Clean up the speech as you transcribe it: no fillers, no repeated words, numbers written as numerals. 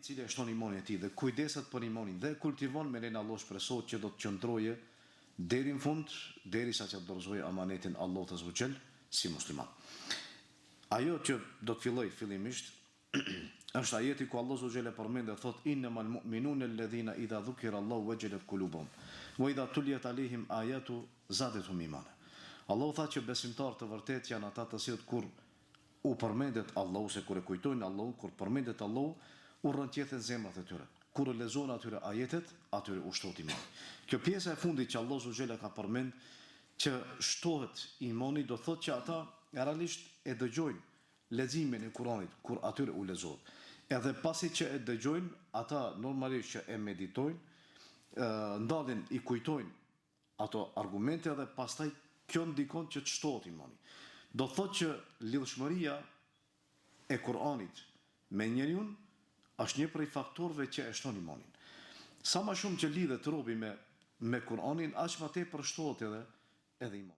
cili e shton imanin e tij dhe kujdeset për imanin dhe kultivon me lenin Allah shpresohet që do të qëndroje deri në fund, derisa që të dorëzojë amanetin Allahut azza wa jall si musliman. Ajo që do të filloj fillimisht është ajeti ku Allah azza wa jall përmend dhe thot innamal mu'minuna alladhina idha dhukira Allahu wajilat qulubuhum wa idha tuliyat alaihim ayatu zadatuhum imana. Allahu tha që besimtarët të vërtet janë ata të cilët kur u përmendet Allahu, se kur e kujtojnë Allahu, kur përmendet Allahu, u rrënqethen zemrat e tyre. Kur e lexojnë atyre ajetet, atyre u shtohet imani. Kjo pjesa e fundit që Allahu xhela ka përmend që shtohet imani, do thotë që ata realisht e dëgjojnë leximin e Kuranit kur atyre u lexohet. Edhe pasi që e dëgjojnë, ata normalisht që e meditojnë, ndalin i kujtojnë ato argumente dhe pastaj kjo ndikon që të shtohet imani. Do thotë që lidhshmëria e Kuranit me njeriun është një prej faktorëve që e shton imanin. Sa më shumë që lidhet robi me Kuranin, aq më tepër shtohet edhe imani.